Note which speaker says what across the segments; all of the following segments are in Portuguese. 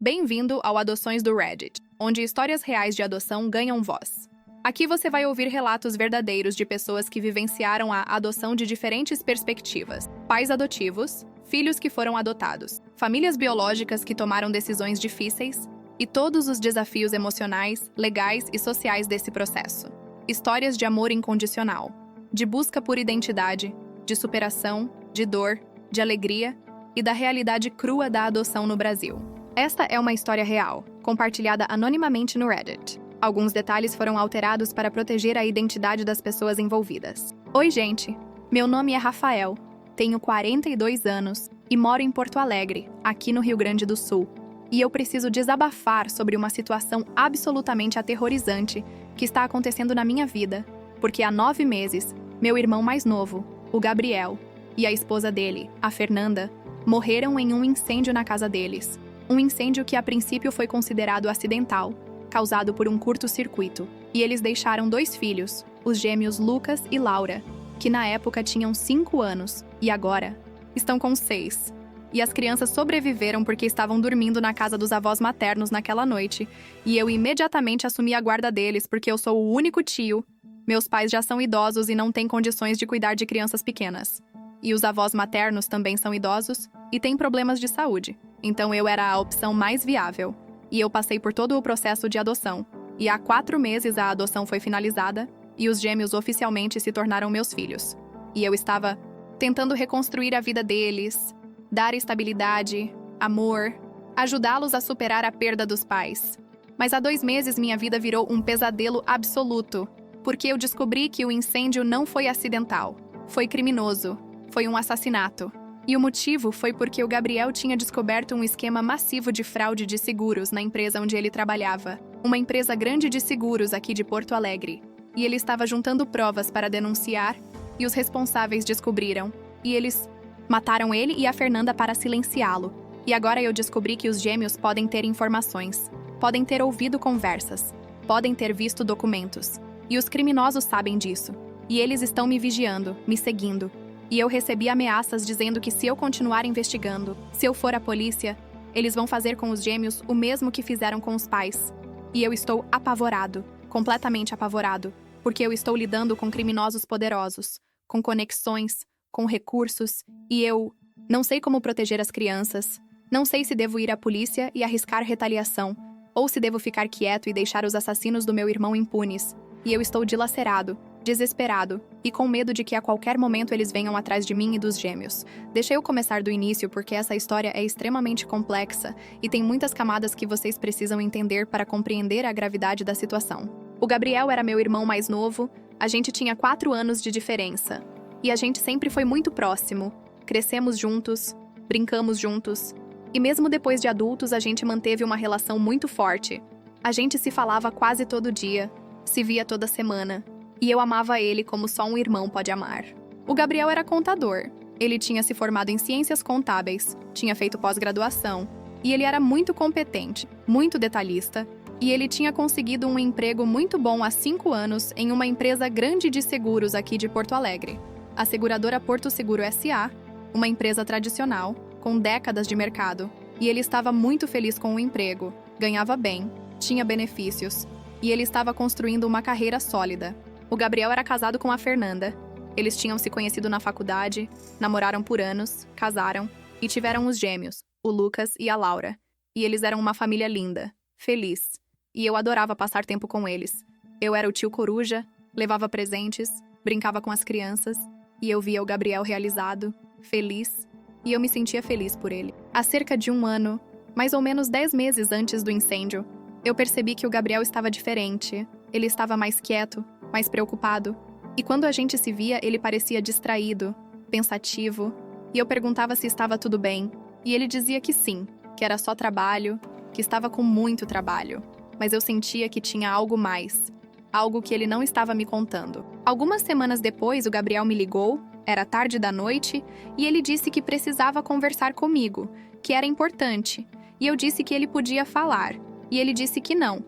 Speaker 1: Bem-vindo ao Adoções do Reddit, onde histórias reais de adoção ganham voz. Aqui você vai ouvir relatos verdadeiros de pessoas que vivenciaram a adoção de diferentes perspectivas: pais adotivos, filhos que foram adotados, famílias biológicas que tomaram decisões difíceis e todos os desafios emocionais, legais e sociais desse processo. Histórias de amor incondicional, de busca por identidade, de superação, de dor, de alegria e da realidade crua da adoção no Brasil. Esta é uma história real, compartilhada anonimamente no Reddit. Alguns detalhes foram alterados para proteger a identidade das pessoas envolvidas. Oi, gente! Meu nome é Rafael, tenho 42 anos e moro em Porto Alegre, aqui no Rio Grande do Sul. E eu preciso desabafar sobre uma situação absolutamente aterrorizante que está acontecendo na minha vida, porque há 9 meses, meu irmão mais novo, o Gabriel, e a esposa dele, a Fernanda, morreram em um incêndio na casa deles. Um incêndio que a princípio foi considerado acidental, causado por um curto-circuito. E eles deixaram 2 filhos, os gêmeos Lucas e Laura, que na época tinham 5 anos e agora estão com 6. E as crianças sobreviveram porque estavam dormindo na casa dos avós maternos naquela noite, e eu imediatamente assumi a guarda deles porque eu sou o único tio. Meus pais já são idosos e não têm condições de cuidar de crianças pequenas. E os avós maternos também são idosos e têm problemas de saúde. Então eu era a opção mais viável. E eu passei por todo o processo de adoção. E há 4 meses a adoção foi finalizada e os gêmeos oficialmente se tornaram meus filhos. E eu estava tentando reconstruir a vida deles, dar estabilidade, amor, ajudá-los a superar a perda dos pais. Mas há 2 meses minha vida virou um pesadelo absoluto, porque eu descobri que o incêndio não foi acidental, foi criminoso, foi um assassinato. E o motivo foi porque o Gabriel tinha descoberto um esquema massivo de fraude de seguros na empresa onde ele trabalhava, uma empresa grande de seguros aqui de Porto Alegre. E ele estava juntando provas para denunciar, e os responsáveis descobriram, e eles mataram ele e a Fernanda para silenciá-lo. E agora eu descobri que os gêmeos podem ter informações, podem ter ouvido conversas, podem ter visto documentos. E os criminosos sabem disso. E eles estão me vigiando, me seguindo. E eu recebi ameaças dizendo que se eu continuar investigando, se eu for à polícia, eles vão fazer com os gêmeos o mesmo que fizeram com os pais. E eu estou apavorado, completamente apavorado, porque eu estou lidando com criminosos poderosos, com conexões, com recursos, e eu não sei como proteger as crianças, não sei se devo ir à polícia e arriscar retaliação, ou se devo ficar quieto e deixar os assassinos do meu irmão impunes. E eu estou dilacerado, desesperado e com medo de que a qualquer momento eles venham atrás de mim e dos gêmeos. Deixa eu começar do início porque essa história é extremamente complexa e tem muitas camadas que vocês precisam entender para compreender a gravidade da situação. O Gabriel era meu irmão mais novo, a gente tinha 4 anos de diferença. E a gente sempre foi muito próximo, crescemos juntos, brincamos juntos. E mesmo depois de adultos a gente manteve uma relação muito forte. A gente se falava quase todo dia, se via toda semana. E eu amava ele como só um irmão pode amar. O Gabriel era contador. Ele tinha se formado em ciências contábeis, tinha feito pós-graduação, e ele era muito competente, muito detalhista, e ele tinha conseguido um emprego muito bom há 5 anos em uma empresa grande de seguros aqui de Porto Alegre, a seguradora Porto Seguro S.A., uma empresa tradicional, com décadas de mercado, e ele estava muito feliz com o emprego, ganhava bem, tinha benefícios, e ele estava construindo uma carreira sólida. O Gabriel era casado com a Fernanda. Eles tinham se conhecido na faculdade, namoraram por anos, casaram e tiveram os gêmeos, o Lucas e a Laura. E eles eram uma família linda, feliz. E eu adorava passar tempo com eles. Eu era o tio coruja, levava presentes, brincava com as crianças, e eu via o Gabriel realizado, feliz, e eu me sentia feliz por ele. Há cerca de 1 ano, mais ou menos 10 meses antes do incêndio, eu percebi que o Gabriel estava diferente. Ele estava mais quieto, mais preocupado. E quando a gente se via, ele parecia distraído, pensativo. E eu perguntava se estava tudo bem. E ele dizia que sim, que era só trabalho, que estava com muito trabalho. Mas eu sentia que tinha algo mais. Algo que ele não estava me contando. Algumas semanas depois, o Gabriel me ligou, era tarde da noite, e ele disse que precisava conversar comigo, que era importante. E eu disse que ele podia falar. E ele disse que não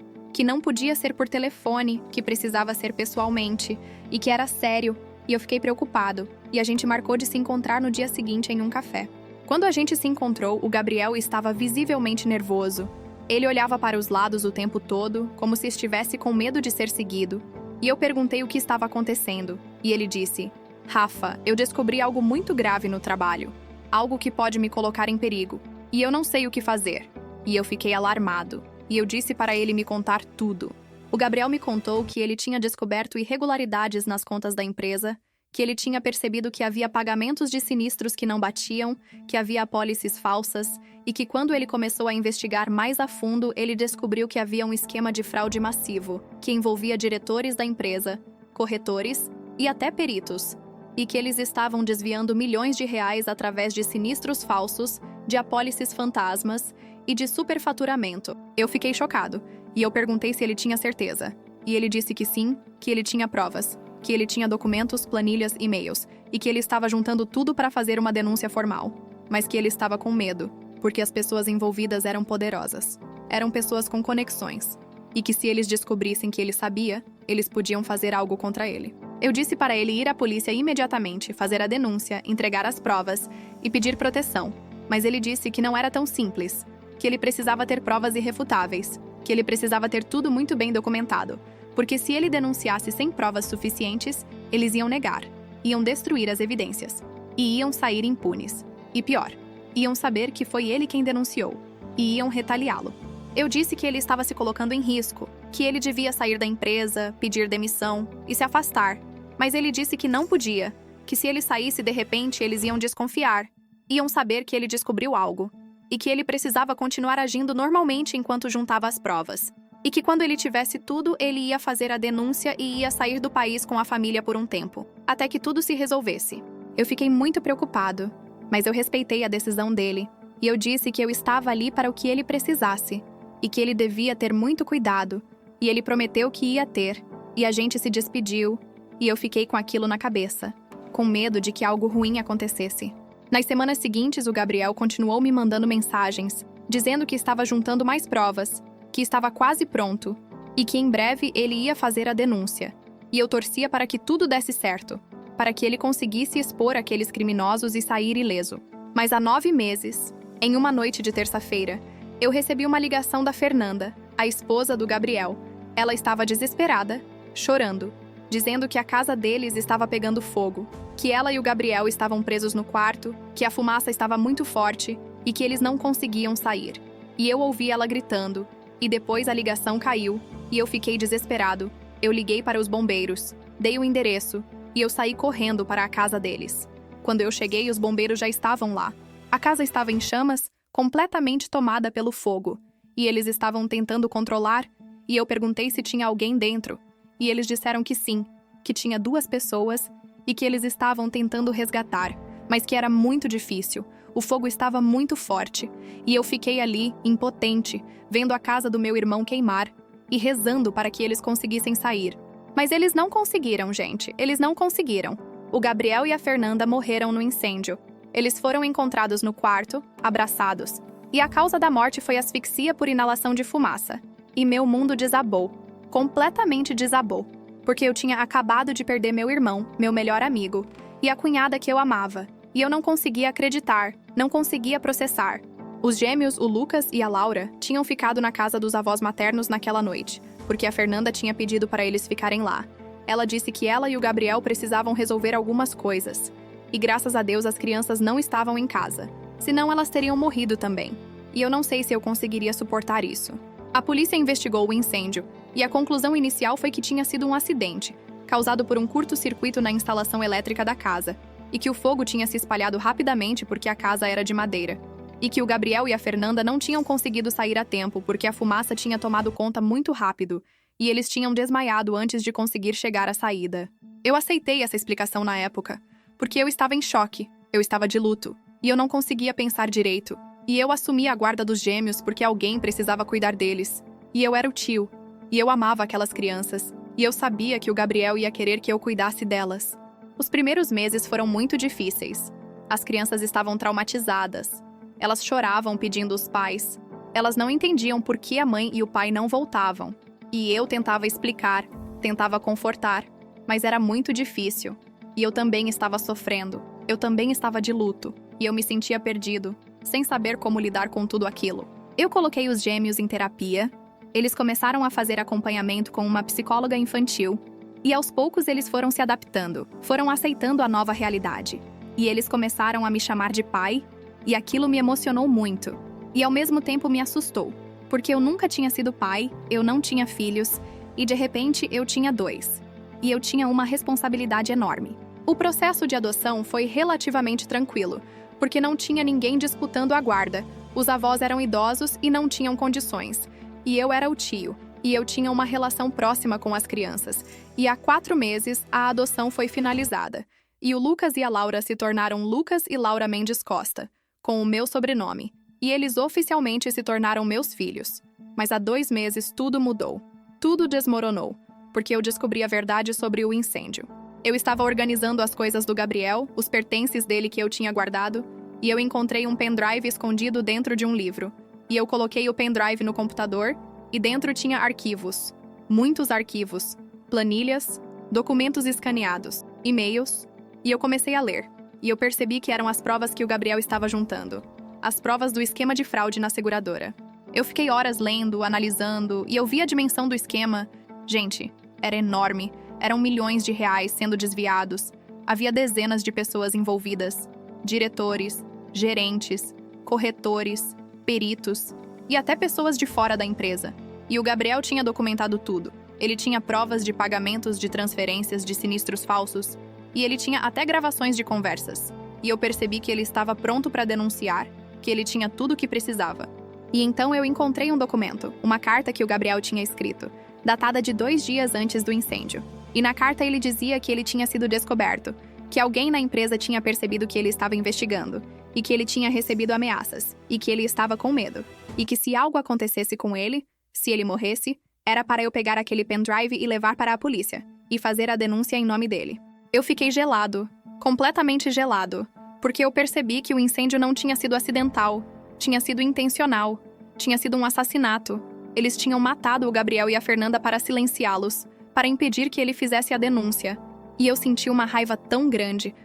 Speaker 1: podia ser por telefone, que precisava ser pessoalmente, e que era sério, e eu fiquei preocupado, e a gente marcou de se encontrar no dia seguinte em um café. Quando a gente se encontrou, o Gabriel estava visivelmente nervoso, Ele olhava para os lados o tempo todo, como se estivesse com medo de ser seguido. E eu perguntei o que estava acontecendo. E ele disse: Rafa, eu descobri algo muito grave no trabalho. Algo que pode me colocar em perigo. E eu não sei o que fazer. E eu fiquei alarmado. E eu disse para ele me contar tudo. O Gabriel me contou que ele tinha descoberto irregularidades nas contas da empresa, que ele tinha percebido que havia pagamentos de sinistros que não batiam, que havia apólices falsas, e que quando ele começou a investigar mais a fundo, ele descobriu que havia um esquema de fraude massivo, que envolvia diretores da empresa, corretores e até peritos, e que eles estavam desviando milhões de reais através de sinistros falsos, de apólices fantasmas e de superfaturamento. Eu fiquei chocado, e eu perguntei se ele tinha certeza. E ele disse que sim, que ele tinha provas, que ele tinha documentos, planilhas, e-mails, e que ele estava juntando tudo para fazer uma denúncia formal. Mas que ele estava com medo, porque as pessoas envolvidas eram poderosas. Eram pessoas com conexões. E que se eles descobrissem que ele sabia, eles podiam fazer algo contra ele. Eu disse para ele ir à polícia imediatamente, fazer a denúncia, entregar as provas e pedir proteção. Mas ele disse que não era tão simples, que ele precisava ter provas irrefutáveis, que ele precisava ter tudo muito bem documentado, porque se ele denunciasse sem provas suficientes, eles iam negar, iam destruir as evidências, e iam sair impunes. E pior, iam saber que foi ele quem denunciou, e iam retaliá-lo. Eu disse que ele estava se colocando em risco, que ele devia sair da empresa, pedir demissão e se afastar, mas ele disse que não podia, que se ele saísse de repente eles iam desconfiar, iam saber que ele descobriu algo, e que ele precisava continuar agindo normalmente enquanto juntava as provas. E que quando ele tivesse tudo, ele ia fazer a denúncia e ia sair do país com a família por um tempo, até que tudo se resolvesse. Eu fiquei muito preocupado, mas eu respeitei a decisão dele, e eu disse que eu estava ali para o que ele precisasse, e que ele devia ter muito cuidado, e ele prometeu que ia ter, e a gente se despediu, e eu fiquei com aquilo na cabeça, com medo de que algo ruim acontecesse. Nas semanas seguintes, o Gabriel continuou me mandando mensagens, dizendo que estava juntando mais provas, que estava quase pronto, e que em breve ele ia fazer a denúncia. E eu torcia para que tudo desse certo, para que ele conseguisse expor aqueles criminosos e sair ileso. Mas há 9 meses, em uma noite de terça-feira, eu recebi uma ligação da Fernanda, a esposa do Gabriel. Ela estava desesperada, chorando, dizendo que a casa deles estava pegando fogo, que ela e o Gabriel estavam presos no quarto, que a fumaça estava muito forte e que eles não conseguiam sair. E eu ouvi ela gritando, e depois a ligação caiu, e eu fiquei desesperado. Eu liguei para os bombeiros, dei o endereço, e eu saí correndo para a casa deles. Quando eu cheguei, os bombeiros já estavam lá. A casa estava em chamas, completamente tomada pelo fogo, e eles estavam tentando controlar, e eu perguntei se tinha alguém dentro, e eles disseram que sim, que tinha 2 pessoas, e que eles estavam tentando resgatar, mas que era muito difícil. O fogo estava muito forte, e eu fiquei ali, impotente, vendo a casa do meu irmão queimar e rezando para que eles conseguissem sair. Mas eles não conseguiram, gente. Eles não conseguiram. O Gabriel e a Fernanda morreram no incêndio. Eles foram encontrados no quarto, abraçados, e a causa da morte foi asfixia por inalação de fumaça. E meu mundo desabou. Completamente desabou. Porque eu tinha acabado de perder meu irmão, meu melhor amigo, e a cunhada que eu amava. E eu não conseguia acreditar, não conseguia processar. Os gêmeos, o Lucas e a Laura, tinham ficado na casa dos avós maternos naquela noite, porque a Fernanda tinha pedido para eles ficarem lá. Ela disse que ela e o Gabriel precisavam resolver algumas coisas. E graças a Deus as crianças não estavam em casa. Senão elas teriam morrido também. E eu não sei se eu conseguiria suportar isso. A polícia investigou o incêndio, e a conclusão inicial foi que tinha sido um acidente, causado por um curto-circuito na instalação elétrica da casa, e que o fogo tinha se espalhado rapidamente porque a casa era de madeira, e que o Gabriel e a Fernanda não tinham conseguido sair a tempo porque a fumaça tinha tomado conta muito rápido, e eles tinham desmaiado antes de conseguir chegar à saída. Eu aceitei essa explicação na época, porque eu estava em choque, eu estava de luto, e eu não conseguia pensar direito. E eu assumi a guarda dos gêmeos porque alguém precisava cuidar deles. E eu era o tio. E eu amava aquelas crianças. E eu sabia que o Gabriel ia querer que eu cuidasse delas. Os primeiros meses foram muito difíceis. As crianças estavam traumatizadas. Elas choravam pedindo os pais. Elas não entendiam por que a mãe e o pai não voltavam. E eu tentava explicar, tentava confortar. Mas era muito difícil. E eu também estava sofrendo. Eu também estava de luto. E eu me sentia perdido, sem saber como lidar com tudo aquilo. Eu coloquei os gêmeos em terapia, eles começaram a fazer acompanhamento com uma psicóloga infantil, e aos poucos eles foram se adaptando, foram aceitando a nova realidade. E eles começaram a me chamar de pai, e aquilo me emocionou muito. E ao mesmo tempo me assustou, porque eu nunca tinha sido pai, eu não tinha filhos, e de repente eu tinha 2. E eu tinha uma responsabilidade enorme. O processo de adoção foi relativamente tranquilo, porque não tinha ninguém disputando a guarda. Os avós eram idosos e não tinham condições. E eu era o tio, e eu tinha uma relação próxima com as crianças. E há 4 meses, a adoção foi finalizada. E o Lucas e a Laura se tornaram Lucas e Laura Mendes Costa, com o meu sobrenome. E eles oficialmente se tornaram meus filhos. Mas há 2 meses tudo mudou. Tudo desmoronou, porque eu descobri a verdade sobre o incêndio. Eu estava organizando as coisas do Gabriel, os pertences dele que eu tinha guardado, e eu encontrei um pendrive escondido dentro de um livro. E eu coloquei o pendrive no computador, e dentro tinha arquivos. Muitos arquivos, planilhas, documentos escaneados, e-mails, e eu comecei a ler. E eu percebi que eram as provas que o Gabriel estava juntando. As provas do esquema de fraude na seguradora. Eu fiquei horas lendo, analisando, e eu vi a dimensão do esquema. Gente, era enorme. Eram milhões de reais sendo desviados. Havia dezenas de pessoas envolvidas. Diretores, gerentes, corretores, peritos e até pessoas de fora da empresa. E o Gabriel tinha documentado tudo. Ele tinha provas de pagamentos de transferências de sinistros falsos. E ele tinha até gravações de conversas. E eu percebi que ele estava pronto para denunciar, que ele tinha tudo o que precisava. E então eu encontrei um documento, uma carta que o Gabriel tinha escrito, datada de 2 dias antes do incêndio. E na carta ele dizia que ele tinha sido descoberto, que alguém na empresa tinha percebido que ele estava investigando, e que ele tinha recebido ameaças, e que ele estava com medo, e que se algo acontecesse com ele, se ele morresse, era para eu pegar aquele pendrive e levar para a polícia, e fazer a denúncia em nome dele. Eu fiquei gelado, completamente gelado, porque eu percebi que o incêndio não tinha sido acidental, tinha sido intencional, tinha sido um assassinato. Eles tinham matado o Gabriel e a Fernanda para silenciá-los, para impedir que ele fizesse a denúncia. E eu senti uma raiva tão grande,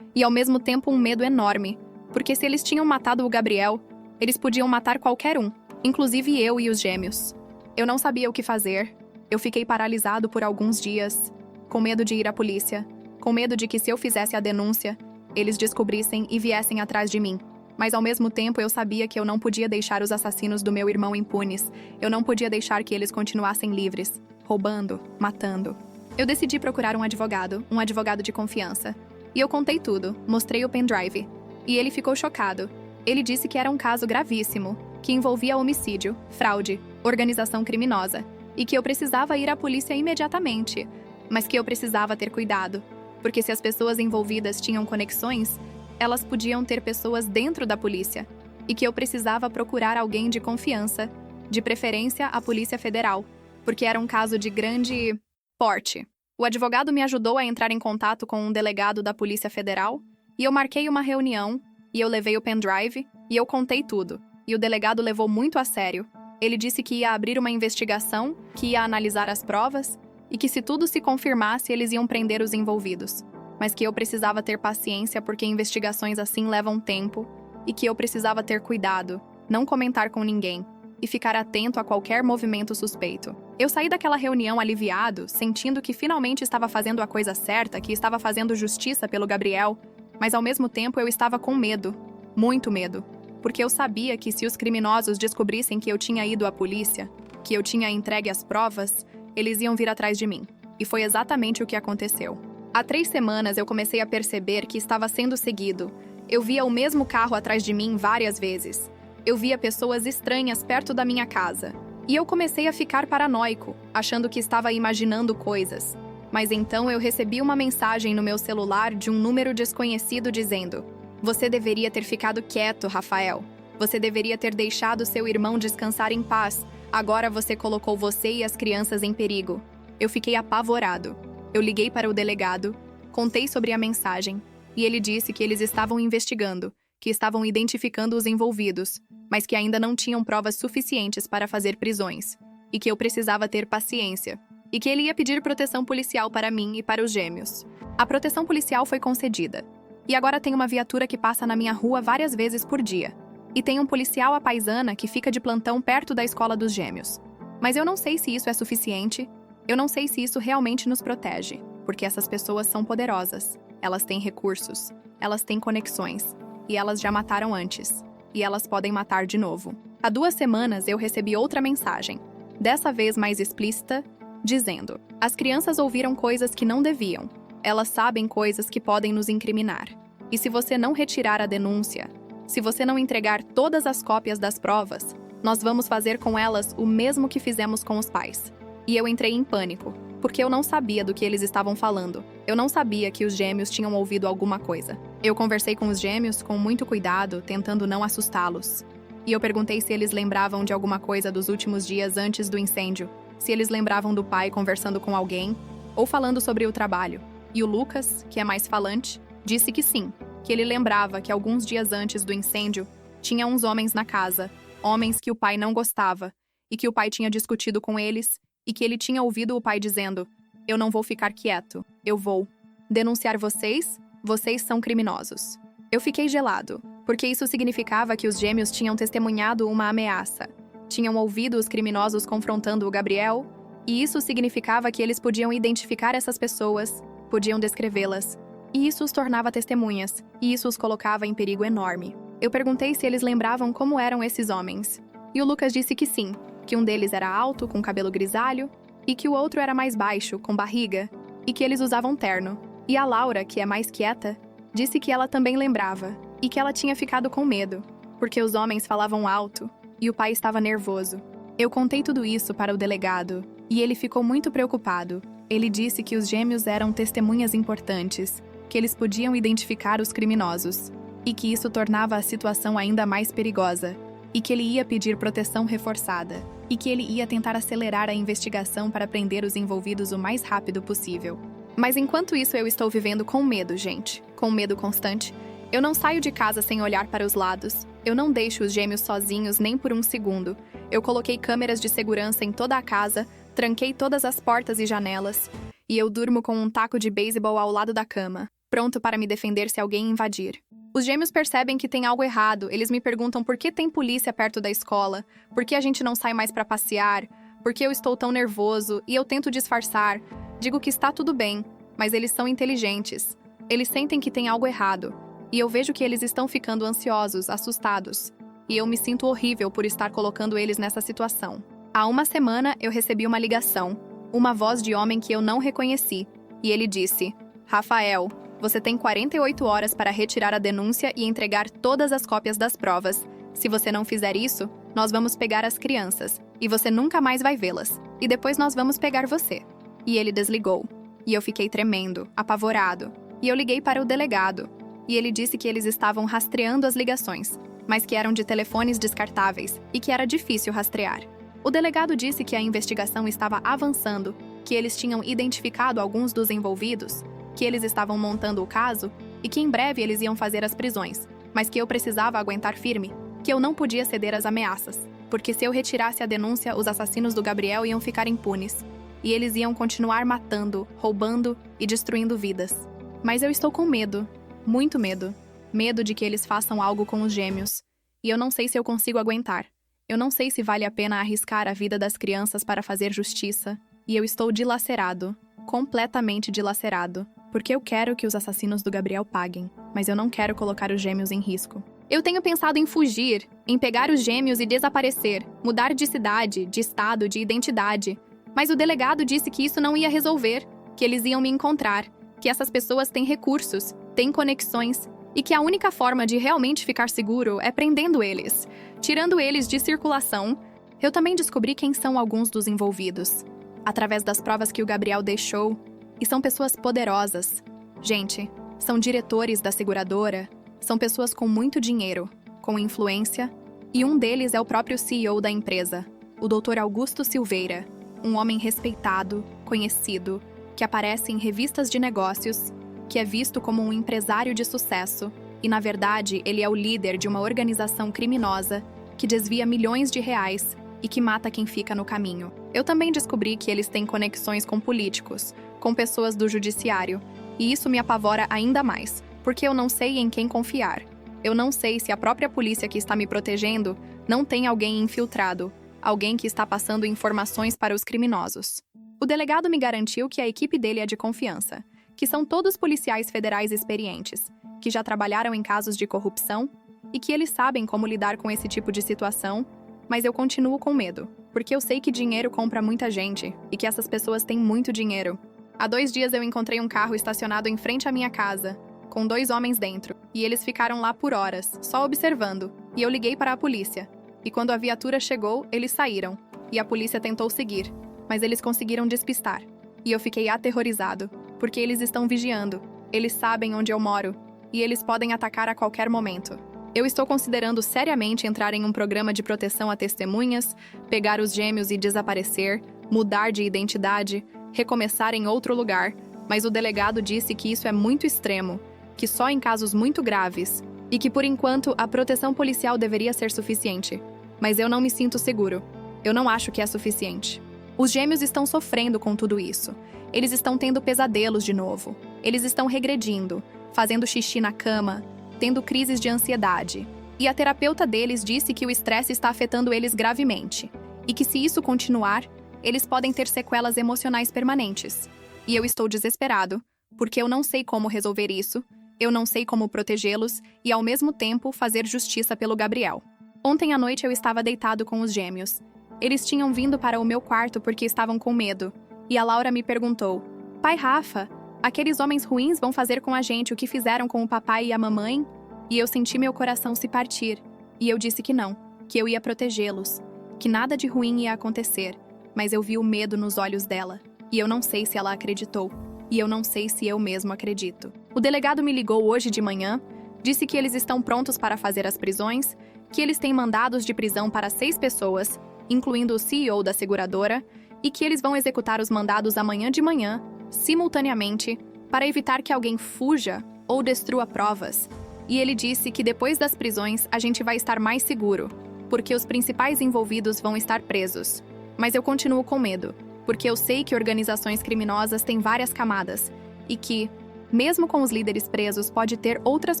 Speaker 1: e ao mesmo tempo um medo enorme, porque se eles tinham matado o Gabriel, eles podiam matar qualquer um, inclusive eu e os gêmeos. Eu não sabia o que fazer, eu fiquei paralisado por alguns dias, com medo de ir à polícia, com medo de que se eu fizesse a denúncia, eles descobrissem e viessem atrás de mim. Mas ao mesmo tempo eu sabia que eu não podia deixar os assassinos do meu irmão impunes, eu não podia deixar que eles continuassem livres, roubando, matando. Eu decidi procurar um advogado de confiança. E eu contei tudo, mostrei o pendrive. E ele ficou chocado. Ele disse que era um caso gravíssimo, que envolvia homicídio, fraude, organização criminosa, e que eu precisava ir à polícia imediatamente, mas que eu precisava ter cuidado, porque se as pessoas envolvidas tinham conexões, elas podiam ter pessoas dentro da polícia, e que eu precisava procurar alguém de confiança, de preferência a Polícia Federal, porque era um caso de grande porte. O advogado me ajudou a entrar em contato com um delegado da Polícia Federal, e eu marquei uma reunião, e eu levei o pendrive, e eu contei tudo. E o delegado levou muito a sério. Ele disse que ia abrir uma investigação, que ia analisar as provas, e que se tudo se confirmasse, eles iam prender os envolvidos. Mas que eu precisava ter paciência porque investigações assim levam tempo, e que eu precisava ter cuidado, não comentar com ninguém, e ficar atento a qualquer movimento suspeito. Eu saí daquela reunião aliviado, sentindo que finalmente estava fazendo a coisa certa, que estava fazendo justiça pelo Gabriel, mas ao mesmo tempo eu estava com medo, muito medo, porque eu sabia que se os criminosos descobrissem que eu tinha ido à polícia, que eu tinha entregue as provas, eles iam vir atrás de mim. E foi exatamente o que aconteceu. Há 3 semanas eu comecei a perceber que estava sendo seguido. Eu via o mesmo carro atrás de mim várias vezes. Eu via pessoas estranhas perto da minha casa. E eu comecei a ficar paranoico, achando que estava imaginando coisas. Mas então eu recebi uma mensagem no meu celular de um número desconhecido dizendo: "Você deveria ter ficado quieto, Rafael. Você deveria ter deixado seu irmão descansar em paz. Agora você colocou você e as crianças em perigo." Eu fiquei apavorado. Eu liguei para o delegado, contei sobre a mensagem, e ele disse que eles estavam investigando, que estavam identificando os envolvidos, mas que ainda não tinham provas suficientes para fazer prisões, e que eu precisava ter paciência, e que ele ia pedir proteção policial para mim e para os gêmeos. A proteção policial foi concedida, e agora tem uma viatura que passa na minha rua várias vezes por dia. E tem um policial à paisana que fica de plantão perto da escola dos gêmeos. Mas eu não sei se isso é suficiente. Eu não sei se isso realmente nos protege, porque essas pessoas são poderosas. Elas têm recursos, elas têm conexões, e elas já mataram antes. E elas podem matar de novo. Há 2 semanas eu recebi outra mensagem, dessa vez mais explícita, dizendo: as crianças ouviram coisas que não deviam. Elas sabem coisas que podem nos incriminar. E se você não retirar a denúncia, se você não entregar todas as cópias das provas, nós vamos fazer com elas o mesmo que fizemos com os pais. E eu entrei em pânico, porque eu não sabia do que eles estavam falando. Eu não sabia que os gêmeos tinham ouvido alguma coisa. Eu conversei com os gêmeos com muito cuidado, tentando não assustá-los. E eu perguntei se eles lembravam de alguma coisa dos últimos dias antes do incêndio, se eles lembravam do pai conversando com alguém, ou falando sobre o trabalho. E o Lucas, que é mais falante, disse que sim, que ele lembrava que alguns dias antes do incêndio, tinha uns homens na casa, homens que o pai não gostava, e que o pai tinha discutido com eles, e que ele tinha ouvido o pai dizendo: eu não vou ficar quieto, eu vou denunciar vocês, vocês são criminosos. Eu fiquei gelado, porque isso significava que os gêmeos tinham testemunhado uma ameaça, tinham ouvido os criminosos confrontando o Gabriel, e isso significava que eles podiam identificar essas pessoas, podiam descrevê-las, e isso os tornava testemunhas, e isso os colocava em perigo enorme. Eu perguntei se eles lembravam como eram esses homens, e o Lucas disse que sim, que um deles era alto, com cabelo grisalho, e que o outro era mais baixo, com barriga, e que eles usavam terno. E a Laura, que é mais quieta, disse que ela também lembrava, e que ela tinha ficado com medo, porque os homens falavam alto, e o pai estava nervoso. Eu contei tudo isso para o delegado, e ele ficou muito preocupado. Ele disse que os gêmeos eram testemunhas importantes, que eles podiam identificar os criminosos, e que isso tornava a situação ainda mais perigosa, e que ele ia pedir proteção reforçada, e que ele ia tentar acelerar a investigação para prender os envolvidos o mais rápido possível. Mas enquanto isso eu estou vivendo com medo, gente, com medo constante. Eu não saio de casa sem olhar para os lados. Eu não deixo os gêmeos sozinhos nem por um segundo. Eu coloquei câmeras de segurança em toda a casa, tranquei todas as portas e janelas, e eu durmo com um taco de beisebol ao lado da cama, pronto para me defender se alguém invadir. Os gêmeos percebem que tem algo errado, eles me perguntam por que tem polícia perto da escola, por que a gente não sai mais para passear, por que eu estou tão nervoso, e eu tento disfarçar. Digo que está tudo bem, mas eles são inteligentes. Eles sentem que tem algo errado, e eu vejo que eles estão ficando ansiosos, assustados, e eu me sinto horrível por estar colocando eles nessa situação. Há 1 semana eu recebi uma ligação, uma voz de homem que eu não reconheci, e ele disse: Rafael, você tem 48 horas para retirar a denúncia e entregar todas as cópias das provas. Se você não fizer isso, nós vamos pegar as crianças, e você nunca mais vai vê-las. E depois nós vamos pegar você. E ele desligou. E eu fiquei tremendo, apavorado. E eu liguei para o delegado. E ele disse que eles estavam rastreando as ligações, mas que eram de telefones descartáveis e que era difícil rastrear. O delegado disse que a investigação estava avançando, que eles tinham identificado alguns dos envolvidos, que eles estavam montando o caso e que em breve eles iam fazer as prisões, mas que eu precisava aguentar firme, que eu não podia ceder às ameaças, porque se eu retirasse a denúncia, os assassinos do Gabriel iam ficar impunes, e eles iam continuar matando, roubando e destruindo vidas. Mas eu estou com medo, muito medo, medo de que eles façam algo com os gêmeos, e eu não sei se eu consigo aguentar. Eu não sei se vale a pena arriscar a vida das crianças para fazer justiça, e eu estou dilacerado, completamente dilacerado, porque eu quero que os assassinos do Gabriel paguem, mas eu não quero colocar os gêmeos em risco. Eu tenho pensado em fugir, em pegar os gêmeos e desaparecer, mudar de cidade, de estado, de identidade. Mas o delegado disse que isso não ia resolver, que eles iam me encontrar, que essas pessoas têm recursos, têm conexões, e que a única forma de realmente ficar seguro é prendendo eles, tirando eles de circulação. Eu também descobri quem são alguns dos envolvidos, através das provas que o Gabriel deixou. E são pessoas poderosas. Gente, são diretores da seguradora, são pessoas com muito dinheiro, com influência, e um deles é o próprio CEO da empresa, o Dr. Augusto Silveira, um homem respeitado, conhecido, que aparece em revistas de negócios, que é visto como um empresário de sucesso, e na verdade ele é o líder de uma organização criminosa que desvia milhões de reais e que mata quem fica no caminho. Eu também descobri que eles têm conexões com políticos, com pessoas do judiciário, e isso me apavora ainda mais, porque eu não sei em quem confiar. Eu não sei se a própria polícia que está me protegendo não tem alguém infiltrado, alguém que está passando informações para os criminosos. O delegado me garantiu que a equipe dele é de confiança, que são todos policiais federais experientes, que já trabalharam em casos de corrupção e que eles sabem como lidar com esse tipo de situação, mas eu continuo com medo, porque eu sei que dinheiro compra muita gente e que essas pessoas têm muito dinheiro. Há 2 dias eu encontrei um carro estacionado em frente à minha casa, com 2 homens dentro, e eles ficaram lá por horas, só observando, e eu liguei para a polícia. E quando a viatura chegou, eles saíram, e a polícia tentou seguir, mas eles conseguiram despistar. E eu fiquei aterrorizado, porque eles estão vigiando, eles sabem onde eu moro, e eles podem atacar a qualquer momento. Eu estou considerando seriamente entrar em um programa de proteção a testemunhas, pegar os gêmeos e desaparecer, mudar de identidade, recomeçar em outro lugar, mas o delegado disse que isso é muito extremo, que só em casos muito graves, e que por enquanto a proteção policial deveria ser suficiente. Mas eu não me sinto seguro. Eu não acho que é suficiente. Os gêmeos estão sofrendo com tudo isso. Eles estão tendo pesadelos de novo. Eles estão regredindo, fazendo xixi na cama, tendo crises de ansiedade. E a terapeuta deles disse que o estresse está afetando eles gravemente, e que se isso continuar, eles podem ter sequelas emocionais permanentes. E eu estou desesperado, porque eu não sei como resolver isso, eu não sei como protegê-los e, ao mesmo tempo, fazer justiça pelo Gabriel. Ontem à noite eu estava deitado com os gêmeos. Eles tinham vindo para o meu quarto porque estavam com medo. E a Laura me perguntou: "Pai Rafa, aqueles homens ruins vão fazer com a gente o que fizeram com o papai e a mamãe?" E eu senti meu coração se partir. E eu disse que não, que eu ia protegê-los, que nada de ruim ia acontecer. Mas eu vi o medo nos olhos dela. E eu não sei se ela acreditou. E eu não sei se eu mesmo acredito. O delegado me ligou hoje de manhã, disse que eles estão prontos para fazer as prisões, que eles têm mandados de prisão para 6 pessoas, incluindo o CEO da seguradora, e que eles vão executar os mandados amanhã de manhã, simultaneamente, para evitar que alguém fuja ou destrua provas. E ele disse que depois das prisões a gente vai estar mais seguro, porque os principais envolvidos vão estar presos. Mas eu continuo com medo, porque eu sei que organizações criminosas têm várias camadas e que, mesmo com os líderes presos, pode ter outras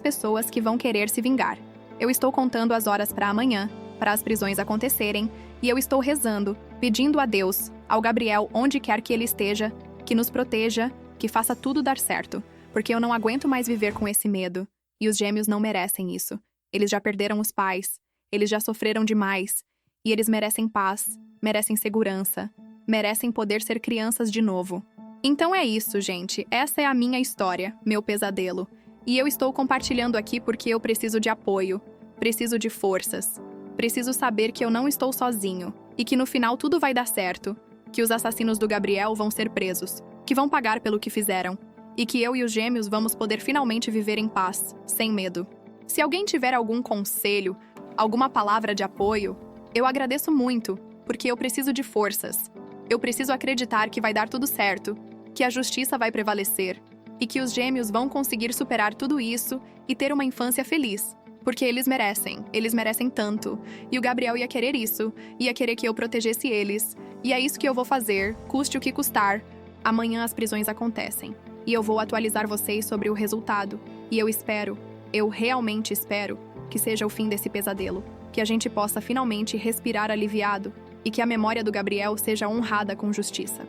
Speaker 1: pessoas que vão querer se vingar. Eu estou contando as horas para amanhã, para as prisões acontecerem, e eu estou rezando, pedindo a Deus, ao Gabriel, onde quer que ele esteja, que nos proteja, que faça tudo dar certo, porque eu não aguento mais viver com esse medo. E os gêmeos não merecem isso. Eles já perderam os pais, eles já sofreram demais, e eles merecem paz, merecem segurança, merecem poder ser crianças de novo. Então é isso, gente. Essa é a minha história, meu pesadelo. E eu estou compartilhando aqui porque eu preciso de apoio, preciso de forças, preciso saber que eu não estou sozinho e que no final tudo vai dar certo, que os assassinos do Gabriel vão ser presos, que vão pagar pelo que fizeram, e que eu e os gêmeos vamos poder finalmente viver em paz, sem medo. Se alguém tiver algum conselho, alguma palavra de apoio, eu agradeço muito, porque eu preciso de forças. Eu preciso acreditar que vai dar tudo certo, que a justiça vai prevalecer e que os gêmeos vão conseguir superar tudo isso e ter uma infância feliz. Porque eles merecem tanto. E o Gabriel ia querer isso, ia querer que eu protegesse eles. E é isso que eu vou fazer, custe o que custar. Amanhã as prisões acontecem. E eu vou atualizar vocês sobre o resultado. E eu realmente espero, que seja o fim desse pesadelo. Que a gente possa finalmente respirar aliviado e que a memória do Gabriel seja honrada com justiça.